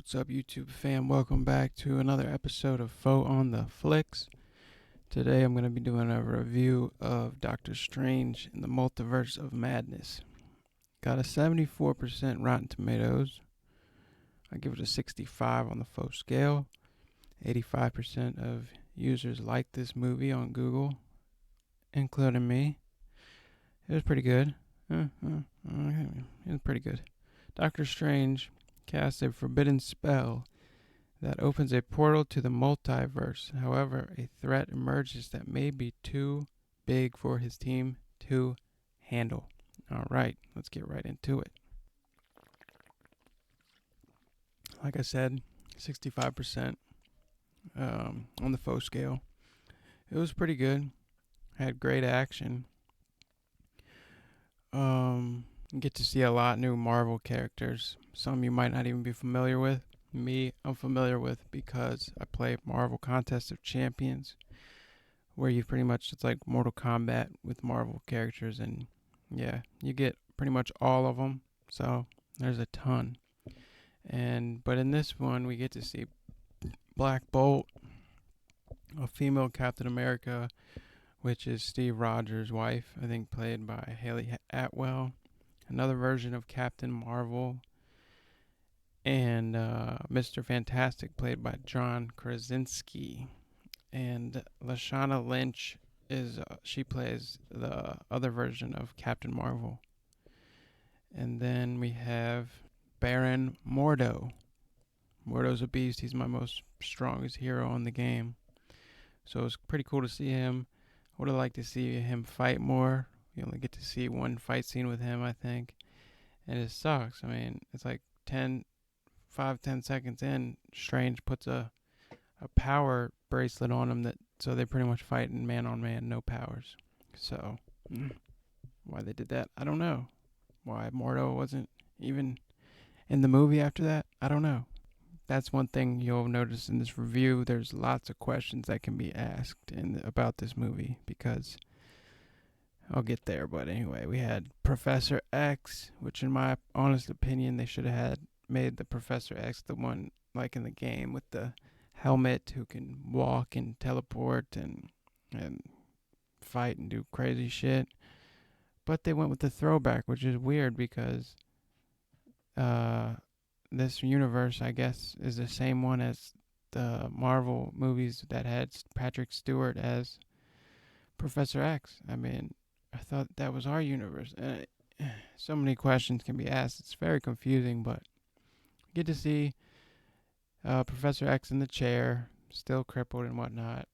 What's up, YouTube fam? Welcome back to another episode of Foeontheflicks. Today I'm going to be doing a review of Dr.Strange in the Multiverse of Madness. Got a 74% Rotten Tomatoes. I give it a 65 on the faux scale. 85% of users like this movie on Google, including me. It was pretty good. It was pretty good. Dr. Strange casts a forbidden spell that opens a portal to the multiverse. However, a threat emerges that may be too big for his team to handle. Alright, let's get right into it. Like I said, 65% on the faux scale. It was pretty good. Had great action. You get to see a lot new Marvel characters. Some you might not even be familiar with. Me, I'm familiar with because I play Marvel Contest of Champions, where you pretty much, it's like Mortal Kombat with Marvel characters, and yeah, you get pretty much all of them. So there's a ton. But in this one, we get to see Black Bolt, a female Captain America, which is Steve Rogers' wife, I think played by Haley Atwell. Another version of Captain Marvel, and Mr. Fantastic, played by John Krasinski. And Lashana Lynch she plays the other version of Captain Marvel. And then we have Baron Mordo. Mordo's a beast. He's my most strongest hero in the game. So it's pretty cool to see him. I would have liked to see him fight more. You only get to see one fight scene with him, I think. And it sucks. I mean, it's like 10 seconds in, Strange puts a power bracelet on him, so they pretty much fight in man on man, no powers. So why they did that, I don't know. Why Mordo wasn't even in the movie after that, I don't know. That's one thing you'll notice in this review. There's lots of questions that can be asked about this movie, because I'll get there. But anyway, we had Professor X, which in my honest opinion, they should have made the Professor X the one like in the game with the helmet, who can walk and teleport and fight and do crazy shit. But they went with the throwback, which is weird because this universe, I guess, is the same one as the Marvel movies that had Patrick Stewart as Professor X. I mean, I thought that was our universe. So many questions can be asked. It's very confusing, but you get to see Professor X in the chair, still crippled and whatnot.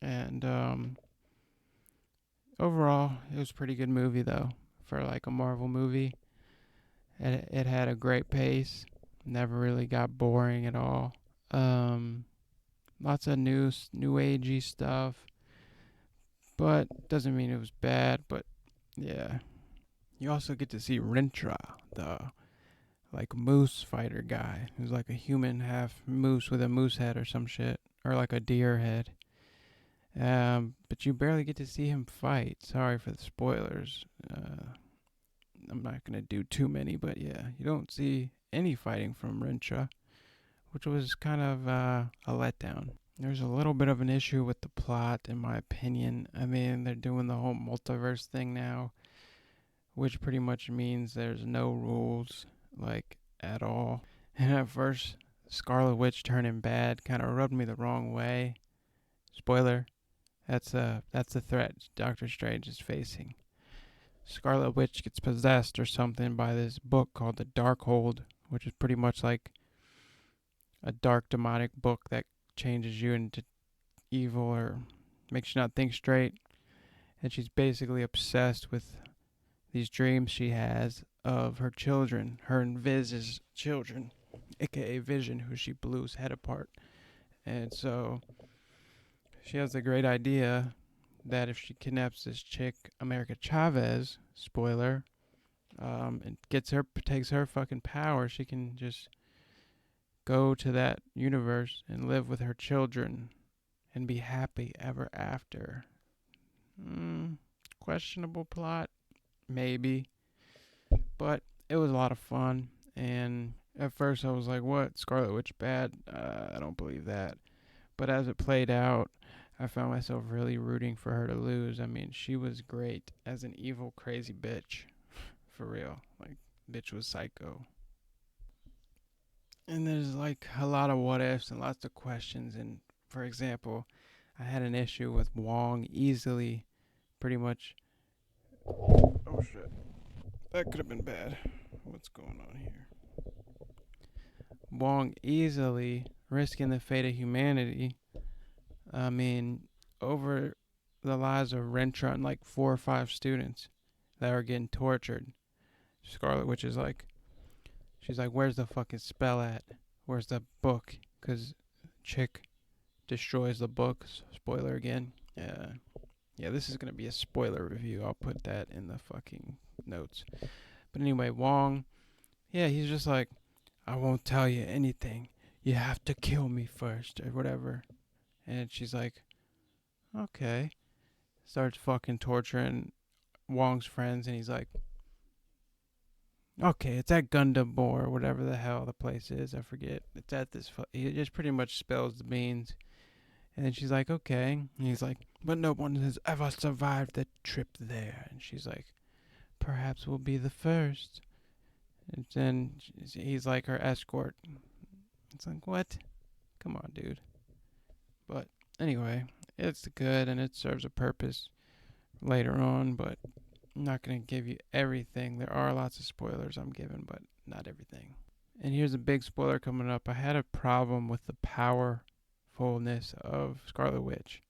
And overall, it was a pretty good movie, though, for like a Marvel movie. It had a great pace. Never really got boring at all. Lots of new agey stuff. But doesn't mean it was bad, but yeah. You also get to see Rintra, the like moose fighter guy, who's like a human half moose with a moose head or some shit, or like a deer head. But you barely get to see him fight. Sorry for the spoilers. I'm not gonna do too many, but yeah, you don't see any fighting from Rintra, which was kind of a letdown. There's a little bit of an issue with the plot, in my opinion. I mean, they're doing the whole multiverse thing now, which pretty much means there's no rules, like, at all. And at first, Scarlet Witch turning bad kind of rubbed me the wrong way. Spoiler, that's the threat Doctor Strange is facing. Scarlet Witch gets possessed or something by this book called the Darkhold, which is pretty much like a dark demonic book that changes you into evil or makes you not think straight. And she's basically obsessed with these dreams she has of her children, her and Viz's children, aka Vision, who she blew his head apart. And so she has a great idea that if she kidnaps this chick, America Chavez, spoiler, and takes her fucking power, she can just go to that universe and live with her children and be happy ever after. Questionable plot, maybe, but it was a lot of fun, and At first, I was like, "What? Scarlet Witch bad? I don't believe that." But as it played out, I found myself really rooting for her to lose. I mean, she was great as an evil, crazy bitch, for real. Like, bitch was psycho. And there's like a lot of what ifs and lots of questions. And for example, I had an issue with Wong easily, pretty much. Oh shit, that could have been bad. What's going on here? Wong easily risking the fate of humanity. I mean, over the lives of Rentra and like 4 or 5 students that are getting tortured. Scarlet Witch is like, she's like, where's the fucking spell at? Where's the book? Because chick destroys the book. Spoiler again. Yeah, this is going to be a spoiler review. I'll put that in the fucking notes. But anyway, Wong, yeah, he's just like, I won't tell you anything. You have to kill me first, or whatever. And she's like, okay. Starts fucking torturing Wong's friends, and he's like, okay, it's at Gundam or whatever the hell the place is. I forget. It's at this. He just pretty much spills the beans. And then she's like, okay. And he's like, but no one has ever survived the trip there. And she's like, perhaps we'll be the first. And then he's like her escort. It's like, what? Come on, dude. But anyway, it's good and it serves a purpose later on, but I'm not going to give you everything. There are lots of spoilers I'm giving, but not everything. And here's a big spoiler coming up. I had a problem with the powerfulness of Scarlet Witch.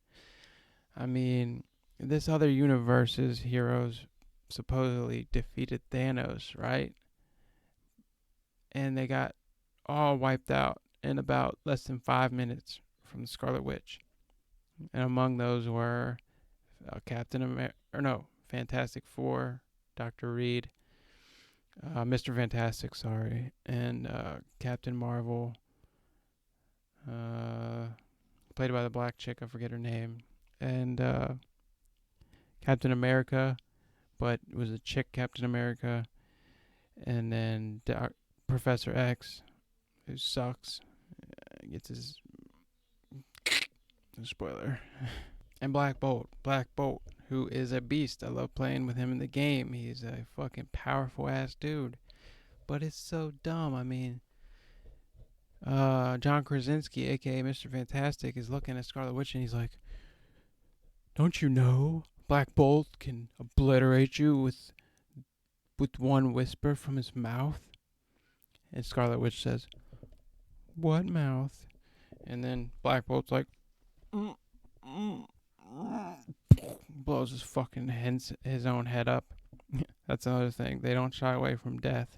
I mean, this other universe's heroes supposedly defeated Thanos, right? And they got all wiped out in about less than 5 minutes from the Scarlet Witch. And among those were Fantastic Four, Dr. Reed, Mr. Fantastic, sorry, and Captain Marvel, played by the black chick, I forget her name, and Captain America, but it was a chick Captain America, and then Professor X, who sucks, gets his spoiler, and Black Bolt, who is a beast. I love playing with him in the game. He's a fucking powerful ass dude, but it's so dumb. I mean, John Krasinski, aka Mr. Fantastic, is looking at Scarlet Witch and he's like, "Don't you know Black Bolt can obliterate you with one whisper from his mouth?" And Scarlet Witch says, "What mouth?" And then Black Bolt's like, blows his own head up. That's another thing. They don't shy away from death.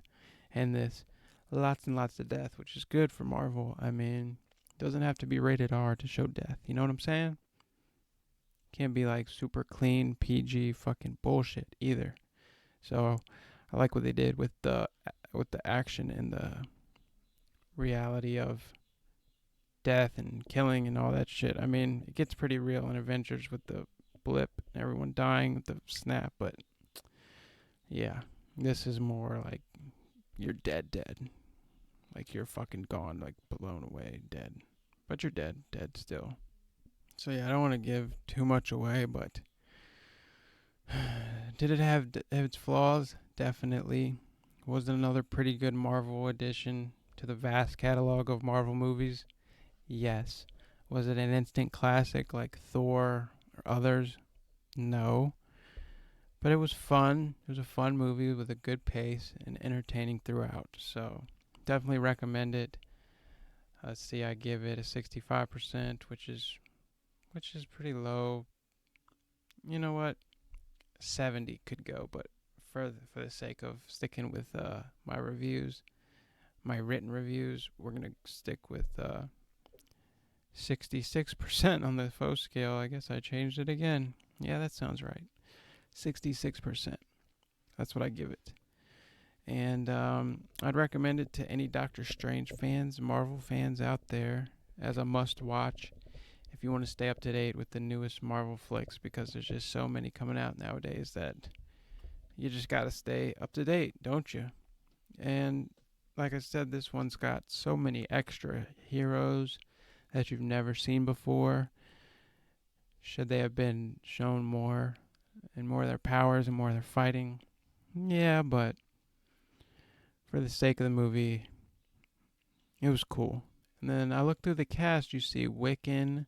And this, lots and lots of death, which is good for Marvel. I mean, doesn't have to be rated R to show death. You know what I'm saying? Can't be like super clean PG fucking bullshit either. So I like what they did with the action and the reality of death and killing and all that shit. I mean, it gets pretty real in Avengers with the blip and everyone dying with the snap, but yeah, this is more like you're dead. Like you're fucking gone, like blown away, dead. But you're dead still. So yeah, I don't want to give too much away, but did it have its flaws? Definitely. Was it another pretty good Marvel addition to the vast catalog of Marvel movies? Yes. Was it an instant classic like Thor or others? No. But it was fun. It was a fun movie with a good pace and entertaining throughout. So definitely recommend it. Let's see, I give it a 65%, which is pretty low. You know what? 70 could go, but for the sake of sticking with my reviews, my written reviews, we're gonna stick with 66% on the faux scale. I guess I changed it again. Yeah, that sounds right. 66%. That's what I give it. And I'd recommend it to any Doctor Strange fans, Marvel fans out there as a must watch if you want to stay up to date with the newest Marvel flicks, because there's just so many coming out nowadays that you just got to stay up to date, don't you? And like I said, this one's got so many extra heroes that you've never seen before. Should they have been shown more and more of their powers and more of their fighting? Yeah, but for the sake of the movie, it was cool. And then I looked through the cast. You see Wiccan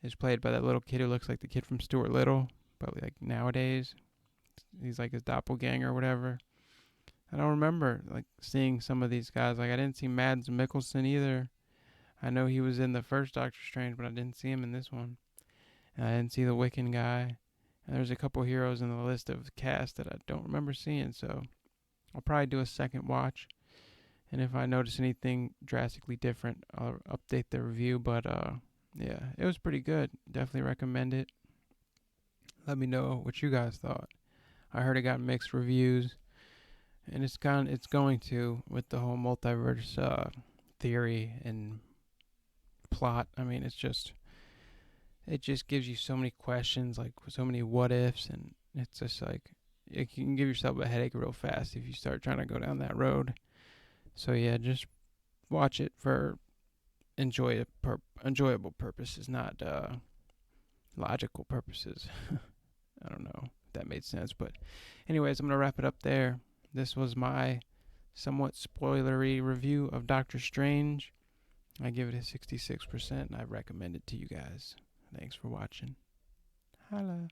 is played by that little kid who looks like the kid from Stuart Little, but like nowadays. He's like his doppelganger or whatever. I don't remember like seeing some of these guys. Like I didn't see Mads Mikkelsen either. I know he was in the first Doctor Strange, but I didn't see him in this one. And I didn't see the Wiccan guy. And there's a couple heroes in the list of cast that I don't remember seeing, so I'll probably do a second watch. And if I notice anything drastically different, I'll update the review. But yeah, it was pretty good. Definitely recommend it. Let me know what you guys thought. I heard it got mixed reviews, and it's going to with the whole multiverse theory and plot. I mean, it just gives you so many questions, like so many what ifs, and it's just like you can give yourself a headache real fast if you start trying to go down that road. So yeah, just watch it for enjoyable purposes, not logical purposes. I don't know if that made sense, but anyways, I'm gonna wrap it up there. This was my somewhat spoilery review of Doctor Strange. I give it a 66%, and I recommend it to you guys. Thanks for watching. Holla.